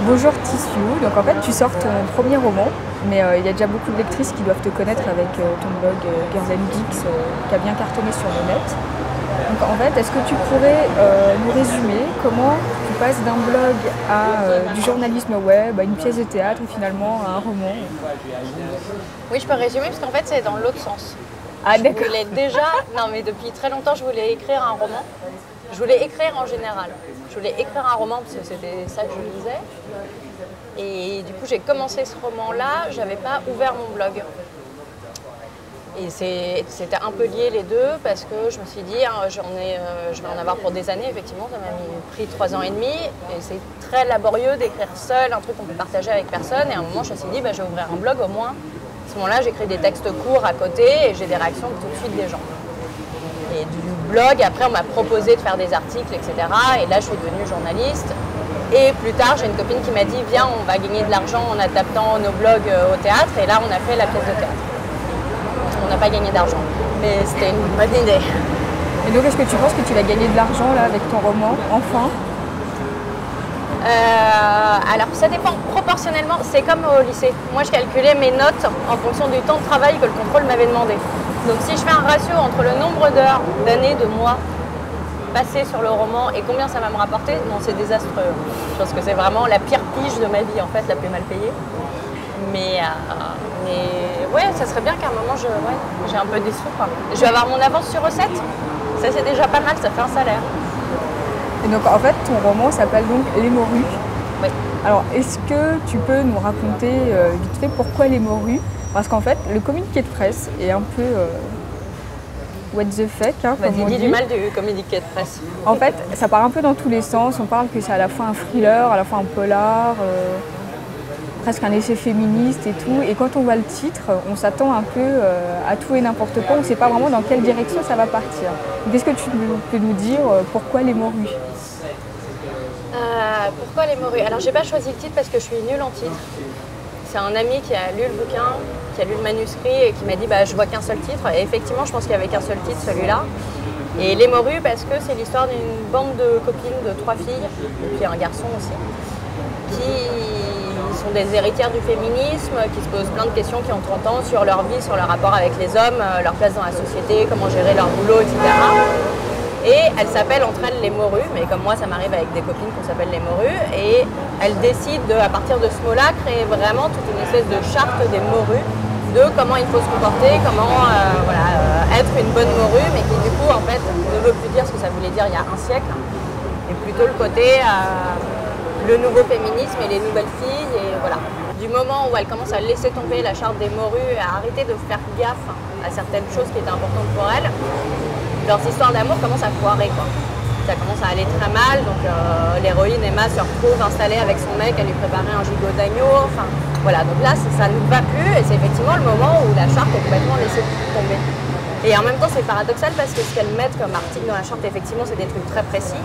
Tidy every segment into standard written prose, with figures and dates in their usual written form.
Bonjour Tissu, donc en fait tu sors ton premier roman, mais il y a déjà beaucoup de lectrices qui doivent te connaître avec ton blog Girls and Geeks qui a bien cartonné sur le net. Donc en fait, est-ce que tu pourrais nous résumer comment tu passes d'un blog à du journalisme web, à une pièce de théâtre et finalement à un roman? Oui, je peux résumer parce qu'en fait c'est dans l'autre sens. Ah d'accord. Je voulais déjà, non mais depuis très longtemps je voulais écrire un roman. Je voulais écrire en général. Je voulais écrire un roman parce que c'était ça que je lisais. Et du coup j'ai commencé ce roman-là, j'avais pas ouvert mon blog. Et c'était un peu lié les deux parce que je me suis dit, hein, je vais en avoir pour des années, effectivement, ça m'a pris 3 ans et demi. Et c'est très laborieux d'écrire seul, un truc qu'on peut partager avec personne. Et à un moment je me suis dit, bah, je vais ouvrir un blog au moins. À ce moment-là, j'écris des textes courts à côté et j'ai des réactions tout de suite des gens. Et du blog, après, on m'a proposé de faire des articles, etc. Et là, je suis devenue journaliste. Et plus tard, j'ai une copine qui m'a dit, viens, on va gagner de l'argent en adaptant nos blogs au théâtre. Et là, on a fait la pièce de théâtre. On n'a pas gagné d'argent, mais c'était une bonne idée. Et donc, est-ce que tu penses que tu vas gagner de l'argent là avec ton roman, enfin? Alors ça dépend proportionnellement, c'est comme au lycée. Moi je calculais mes notes en fonction du temps de travail que le contrôle m'avait demandé. Donc si je fais un ratio entre le nombre d'heures, d'années, de mois passés sur le roman et combien ça va me rapporter, non c'est désastreux. Je pense que c'est vraiment la pire pige de ma vie en fait, la plus mal payée. Mais ouais, ça serait bien qu'à un moment j'ai un peu des sous quoi. Je vais avoir mon avance sur recette, ça c'est déjà pas mal, ça fait un salaire. Et donc en fait, ton roman s'appelle donc Les Morues. Oui. Alors est-ce que tu peux nous raconter vite fait pourquoi Les Morues? Parce qu'en fait, le communiqué de presse est un peu what the fuck, hein, comme on dit. Dis du mal du communiqué de presse. En fait, ça part un peu dans tous les sens. On parle que c'est à la fois un thriller, à la fois un polar, presque un essai féministe et tout. Et quand on voit le titre, on s'attend un peu à tout et n'importe quoi. On ne sait pas vraiment dans quelle direction ça va partir. Est-ce que tu peux nous dire pourquoi Les Morues? Pourquoi Les Morues? Alors j'ai pas choisi le titre parce que je suis nulle en titre. C'est un ami qui a lu le bouquin, qui a lu le manuscrit et qui m'a dit bah, je vois qu'un seul titre. Et effectivement je pense qu'il n'y avait qu'un seul titre, celui-là. Et Les Morues parce que c'est l'histoire d'une bande de copines de 3 filles, et puis un garçon aussi, qui sont des héritières du féminisme, qui se posent plein de questions, qui ont 30 ans sur leur vie, sur leur rapport avec les hommes, leur place dans la société, comment gérer leur boulot, etc. Et elles s'appellent entre elles Les Morues, mais comme moi ça m'arrive avec des copines qu'on s'appelle Les Morues, et elles décident de, à partir de ce mot-là, créer vraiment toute une espèce de charte des morues, de comment il faut se comporter, comment être une bonne morue, mais qui du coup en fait ne veut plus dire ce que ça voulait dire il y a un siècle, et plutôt le côté le nouveau féminisme et les nouvelles filles, et voilà. Du moment où elles commencent à laisser tomber la charte des morues, à arrêter de faire gaffe à certaines choses qui étaient importantes pour elles, leurs histoires d'amour commencent à foirer quoi. Ça commence à aller très mal, donc l'héroïne Emma se retrouve installée avec son mec à lui préparer un gigot d'agneau, enfin voilà, donc là ça ne va plus et c'est effectivement le moment où la charte est complètement laissée tomber. Et en même temps c'est paradoxal parce que ce qu'elles mettent comme article dans la charte, effectivement c'est des trucs très précis.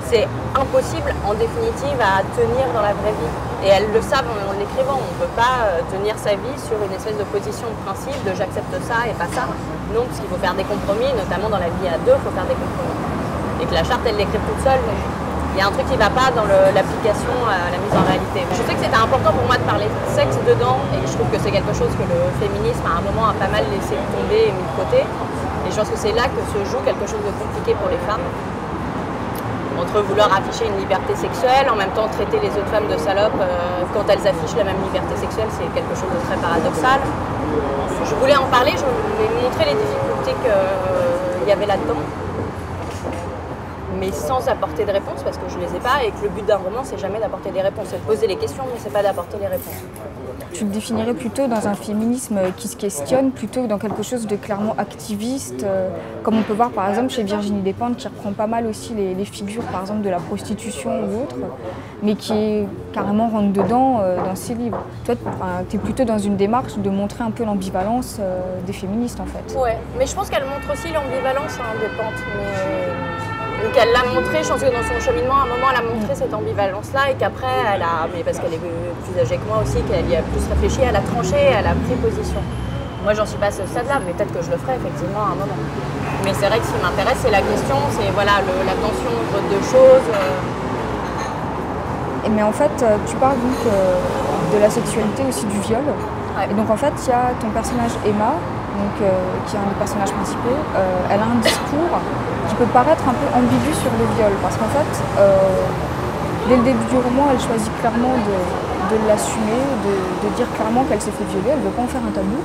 C'est impossible en définitive à tenir dans la vraie vie. Et elles le savent en l'écrivant, on ne peut pas tenir sa vie sur une espèce de position de principe, de j'accepte ça et pas ça. Non, parce qu'il faut faire des compromis, notamment dans la vie à deux, il faut faire des compromis. Et que la charte, elle l'écrit toute seule, donc il y a un truc qui ne va pas dans l'application à la mise en réalité. Je sais que c'était important pour moi de parler de sexe dedans, et je trouve que c'est quelque chose que le féminisme à un moment a pas mal laissé tomber et mis de côté. Et je pense que c'est là que se joue quelque chose de compliqué pour les femmes. Entre vouloir afficher une liberté sexuelle, en même temps traiter les autres femmes de salopes quand elles affichent la même liberté sexuelle, c'est quelque chose de très paradoxal. Je voulais en parler, je voulais montrer les difficultés qu'il y avait là-dedans, mais sans apporter de réponse, parce que je ne les ai pas, et que le but d'un roman, c'est jamais d'apporter des réponses, c'est de poser les questions, mais c'est pas d'apporter les réponses. Tu te définirais plutôt dans un féminisme qui se questionne, plutôt que dans quelque chose de clairement activiste, comme on peut voir par exemple chez Virginie Despentes, qui reprend pas mal aussi les figures par exemple de la prostitution ou autre, mais qui carrément rentre dedans dans ses livres. Toi, tu es plutôt dans une démarche de montrer un peu l'ambivalence des féministes en fait. Ouais, mais je pense qu'elle montre aussi l'ambivalence Despentes. Donc elle l'a montré, je pense que dans son cheminement, à un moment, elle a montré cette ambivalence-là et qu'après, mais parce qu'elle est plus âgée que moi aussi, qu'elle y a plus réfléchi, elle a tranché, elle a pris position. Moi, j'en suis pas à ce stade-là, mais peut-être que je le ferai effectivement à un moment. Mais c'est vrai que ce qui m'intéresse, c'est la question, c'est voilà, la tension entre deux choses. Mais en fait, tu parles donc de la sexualité aussi du viol. Ouais. Et donc en fait, il y a ton personnage Emma, donc, qui est un des personnages principaux. Elle a un discours qui peut paraître un peu ambigu sur le viol. Parce qu'en fait, dès le début du roman, elle choisit clairement de l'assumer, de dire clairement qu'elle s'est fait violer. Elle ne veut pas en faire un tabou.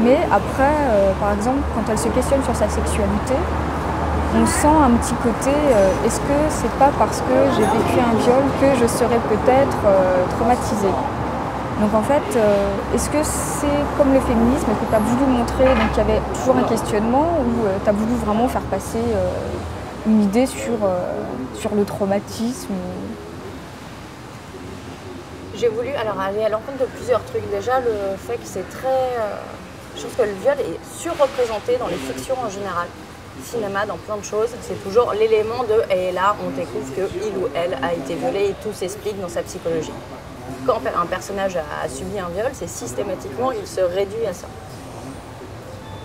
Mais après, par exemple, quand elle se questionne sur sa sexualité, on sent un petit côté, est-ce que c'est pas parce que j'ai vécu un viol que je serais peut-être traumatisée? Donc en fait, est-ce que c'est comme le féminisme que tu as voulu montrer, donc il y avait toujours un questionnement, ou tu as voulu vraiment faire passer une idée sur le traumatisme? J'ai voulu alors aller à l'encontre de plusieurs trucs. Déjà, le fait que c'est très... je trouve que le viol est surreprésenté dans les fictions en général. Cinéma, dans plein de choses, c'est toujours l'élément de « et là, on découvre qu'il ou elle a été violé et tout s'explique dans sa psychologie ». Quand un personnage a subi un viol, c'est systématiquement, il se réduit à ça.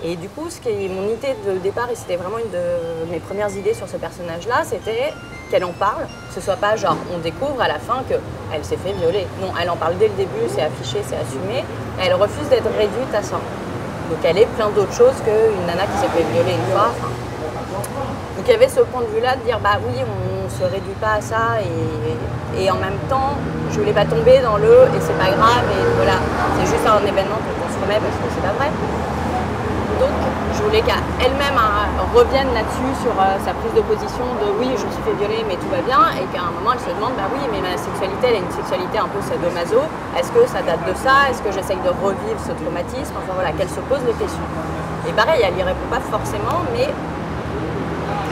Et du coup, mon idée de départ, et c'était vraiment une de mes premières idées sur ce personnage-là, c'était qu'elle en parle, que ce soit pas genre on découvre à la fin qu'elle s'est fait violer. Non, elle en parle dès le début, c'est affiché, c'est assumé, et elle refuse d'être réduite à ça. Donc elle est plein d'autres choses qu'une nana qui s'est fait violer une fois. Donc il y avait ce point de vue-là de dire bah oui, on ne se réduit pas à ça et en même temps, je voulais pas tomber dans le et c'est pas grave et voilà, c'est juste un événement dont on se remet parce que c'est pas vrai. Donc je voulais qu'elle-même revienne là-dessus sur sa prise de position de oui, je me suis fait violer mais tout va bien et qu'à un moment elle se demande bah oui, mais ma sexualité, elle est une sexualité un peu sadomaso, est-ce que ça date de ça, est-ce que j'essaye de revivre ce traumatisme, enfin voilà, qu'elle se pose des questions. Et pareil, elle y répond pas forcément, mais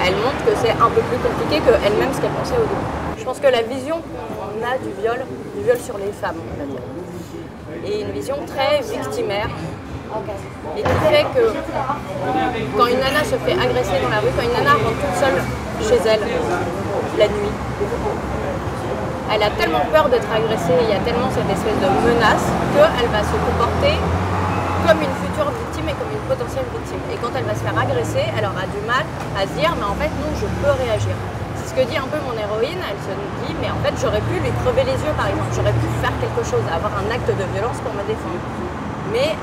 elle montre que c'est un peu plus compliqué qu'elle-même ce qu'elle pensait au début. Je pense que la vision qu'on a du viol sur les femmes, on va dire, est une vision très victimaire. Et qui fait que quand une nana se fait agresser dans la rue, quand une nana rentre toute seule chez elle, la nuit, elle a tellement peur d'être agressée, il y a tellement cette espèce de menace qu'elle va se comporter comme une future victime et comme une potentielle victime. Et quand elle va se faire agresser, elle aura du mal à se dire mais en fait non, je peux réagir. C'est ce que dit un peu mon héroïne, elle se dit mais en fait j'aurais pu lui crever les yeux par exemple, j'aurais pu faire quelque chose, avoir un acte de violence pour me défendre. Mais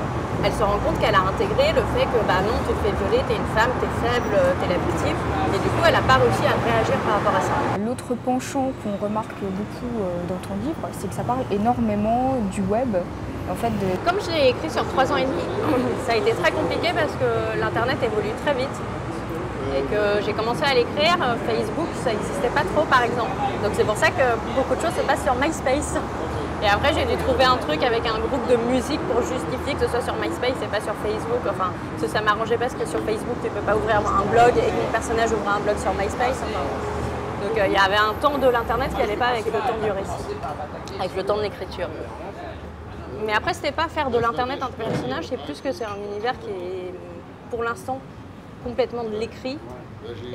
elle se rend compte qu'elle a intégré le fait que bah non, tu te fais violer, t'es une femme, t'es faible, t'es la victime. Et du coup, elle n'a pas réussi à réagir par rapport à ça. L'autre penchant qu'on remarque beaucoup dans ton livre, c'est que ça parle énormément du web. En fait, Comme je l'ai écrit sur 3 ans et demi, ça a été très compliqué parce que l'Internet évolue très vite. Et que j'ai commencé à l'écrire, Facebook, ça n'existait pas trop par exemple. Donc c'est pour ça que beaucoup de choses se passent sur MySpace. Et après, j'ai dû trouver un truc avec un groupe de musique pour justifier que ce soit sur MySpace et pas sur Facebook. Enfin, ça m'arrangeait pas parce que sur Facebook, tu ne peux pas ouvrir un blog et que mon personnage ouvre un blog sur MySpace. Enfin, donc, il y avait un temps de l'Internet qui n'allait pas avec le temps du récit, avec le temps de l'écriture. Mais après, c'était pas faire de l'Internet un personnage, c'est plus que c'est un univers qui est, pour l'instant, complètement de l'écrit.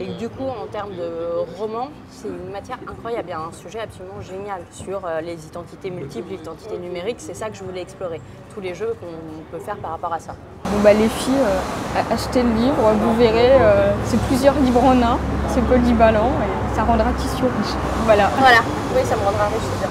Et du coup, en termes de roman, c'est une matière incroyable. Il y a un sujet absolument génial sur les identités multiples, l'identité numérique. C'est ça que je voulais explorer. Tous les jeux qu'on peut faire par rapport à ça. Bon bah les filles, achetez le livre, vous verrez, c'est plusieurs livres en un, c'est polyvalent et ça rendra tissu riche. Voilà. Voilà, oui, ça me rendra riche, c'est bien.